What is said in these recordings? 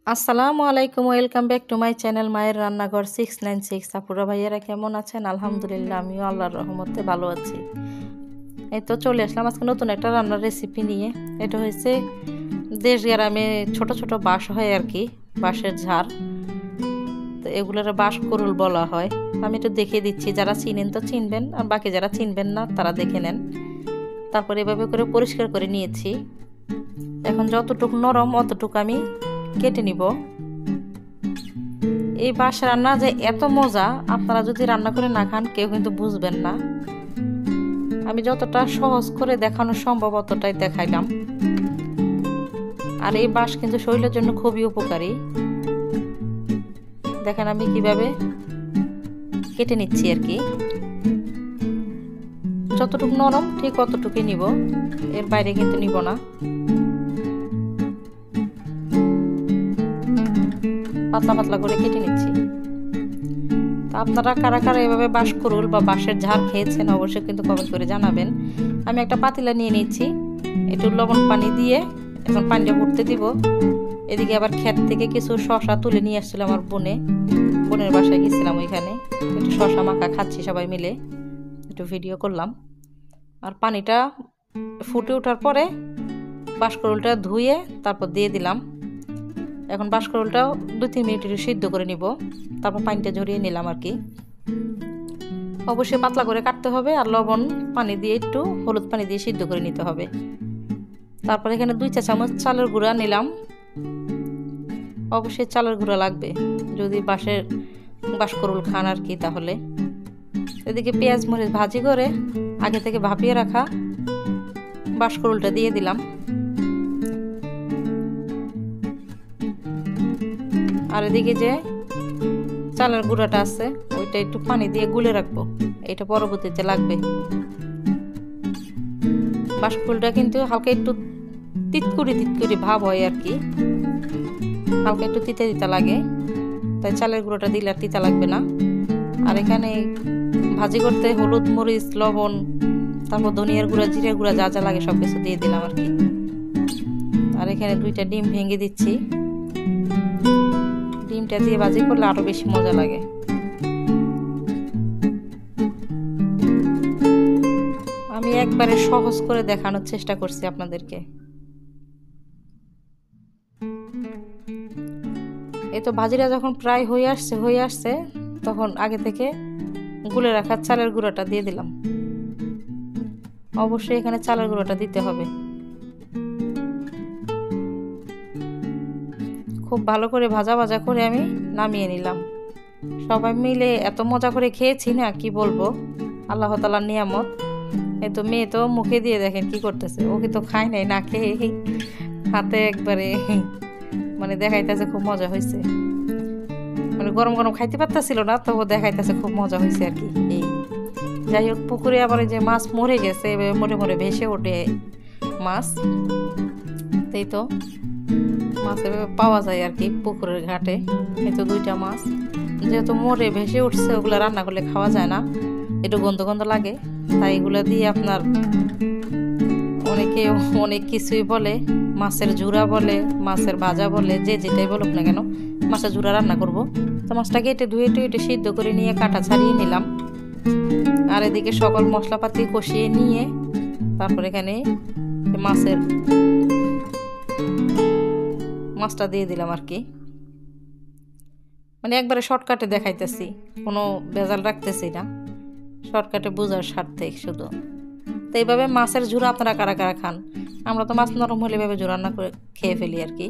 আসসালামু আলাইকুম, welcome back to my channel মায়ের রান্নাঘর 696। আপুরা ভাইয়েরা কেমন আছেন? আলহামদুলিল্লাহ, আমিও আল্লাহর রহমতে ভালো আছি। এই তো চলে আসলাম আজকে নতুন একটা রান্নার রেসিপি নিয়ে। এটা হয়েছে দেশ গ্রামে ছোট ছোট বাঁশ হয় আর কি, বাঁশের ঝাড়, তো এগুলোর বাঁশ কুরুল বলা হয়। আমি একটু দেখিয়ে দিচ্ছি, যারা চিনেন তো চিনবেন, আর বাকি যারা চিনবেন না তারা দেখে নেন। তারপর এভাবে করে পরিষ্কার করে নিয়েছি। এখন যতটুকু নরম অতটুকু আমি কেটে নিব। এই বাঁশ রান্না যে এত মজা, আপনারা যদি রান্না করে না খান কেউ কিন্তু বুঝবেন না। আমি যতটা সহজ করে দেখানো সম্ভব অতটাই দেখাইলাম। আর এই বাঁশ কিন্তু শরীরের জন্য খুবই উপকারী। দেখেন আমি কিভাবে কেটে নিচ্ছি আর কি। যতটুকু নরম ঠিক অতটুকুই নিব, এর বাইরে কিন্তু নিব না। পাতলা পাতলা করে কেটে নিচ্ছি। তা আপনারা কারা কারা এভাবে বাঁশ কুরুল বা বাঁশের ঝাড় খেয়েছেন অবশ্যই কিন্তু কমেন্ট করে জানাবেন। আমি একটা পাতিলা নিয়ে নিচ্ছি, একটু লবণ পানি দিয়ে এখন পানিটা ফুটতে দিব। এদিকে আবার ক্ষেত থেকে কিছু শসা তুলে নিয়ে আসছিল আমার বোনের বাসায় গেছিলাম, ওইখানে একটু শসা মাখা খাচ্ছি সবাই মিলে, একটু ভিডিও করলাম। আর পানিটা ফুটে ওঠার পরে বাঁশ কুরুলটা ধুয়ে তারপর দিয়ে দিলাম। এখন বাঁশ কুরুলটাও 2-3 মিনিট একটু সিদ্ধ করে নিব, তারপর পানিটা ঝরিয়ে নিলাম আর কি। অবশ্যই পাতলা করে কাটতে হবে, আর লবণ পানি দিয়ে একটু হলুদ পানি দিয়ে সিদ্ধ করে নিতে হবে। তারপর এখানে 2 চা চামচ চালের গুঁড়া নিলাম। অবশ্যই চালের গুঁড়া লাগবে যদি বাঁশ কুরুল খান আর কি। তাহলে এদিকে পেঁয়াজ মরিচ ভাজি করে আগে থেকে ভাপিয়ে রাখা বাঁশ কুরুলটা দিয়ে দিলাম। আর এদিকে যে চালের গুঁড়াটা আছে ওইটা একটু পানি দিয়ে গুলে রাখবো, এটা পরবর্তীতে লাগবে। বাঁশ কুরুলটা কিন্তু হালকা একটু তিতকুড়ি ভাব হয় আর কি, হালকা একটু তিতা তিতা লাগে, তাই চালের গুঁড়োটা দিলে আর তিতা লাগবে না। আর এখানে ভাজি করতে হলুদ মরিচ লবণ, তারপর ধনিয়ার গুঁড়া জিরার গুঁড়া যা যা লাগে সব কিছু দিয়ে দিলাম আর কি। আর এখানে 2টা ডিম ভেঙে দিচ্ছি। ডিমটা দিয়ে ভাজি করলে আরো বেশি মজা লাগে। আমি একবারে সহজ করে দেখানোর চেষ্টা করছি আপনাদেরকে। এই তো ভাজিটা যখন প্রায় হয়ে আসছে তখন আগে থেকে গুলে রাখা চালের গুঁড়োটা দিয়ে দিলাম। অবশ্যই এখানে চালের গুঁড়োটা দিতে হবে। খুব ভালো করে ভাজা করে আমি নামিয়ে নিলাম। সবাই মিলে এত মজা করে খেয়েছি না, কি বলবো, আল্লাহ তাআলার নিয়ামত। এই তো মেয়ে তো মুখে দিয়ে দেখেন কি করতেছে, ওকে তো খাই নাই, না খেয়ে হাতে একবারে মানে দেখাইতেছে খুব মজা হয়েছে। মানে গরম গরম খাইতে পারতেছিল না, তবু দেখাইতেছে খুব মজা হয়েছে আর কি। এই যাই হোক, পুকুরে আবার যে মাছ মরে গেছে, মরে ভেসে ওঠে মাছ, তাই তো মাছ পাওয়া যায় আর কি পুকুরের ঘাটে। এই তো 2টা মাছ যেহেতু মরে ভেসে উঠছে, ওগুলো রান্না করলে খাওয়া যায় না, একটু গন্ধ লাগে। তাই এগুলো দিয়ে আপনার অনেকে অনেক কিছুই বলে, মাছের ঝুরা বলে, মাছের ভাজা বলে, যে যেটাই বলুক না কেন, মাছের ঝুরা রান্না করব। তো মাছটা কেটে ধুয়ে টুয়ে সিদ্ধ করে নিয়ে কাটা ছাড়িয়ে নিলাম। আর এদিকে সকল মশলাপাতি কষিয়ে নিয়ে তারপর এখানে মাছটা দিয়ে দিলাম আর কি। মানে একবারে শর্টকাটে দেখাইতেছি, কোনো ভেজাল রাখতেছি না, শর্টকাটে বোঝার স্বার্থে শুধু। তো এইভাবে মাছের ঝুরা আপনারা কারা কারা খান? আমরা তো মাছ নরম হলে এভাবে ঝুরা রান্না করে খেয়ে ফেলি আর কি।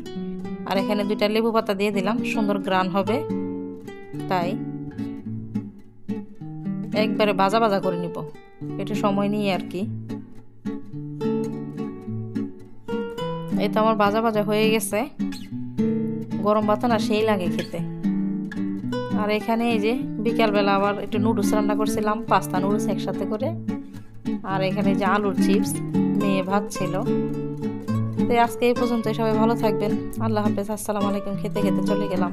আর এখানে 2টা লেবু পাতা দিয়ে দিলাম, সুন্দর গ্রান হবে, তাই একবারে ভাজা করে নিব, একটু সময় নিয়ে আর কি। এই তো আমার ভাজা হয়ে গেছে, গরম ভাত না সেই লাগে খেতে। আর এখানে এই যে বিকালবেলা আবার একটু নুডলস রান্না করছিলাম, পাস্তা নুডলস একসাথে করে। আর এখানে যে আলুর চিপস, মেয়ে ভাত ছিল। তো আজকে এই পর্যন্ত, সবাই ভালো থাকবেন, আল্লাহ হাফেজ, আসসালামু আলাইকুম। খেতে চলে গেলাম।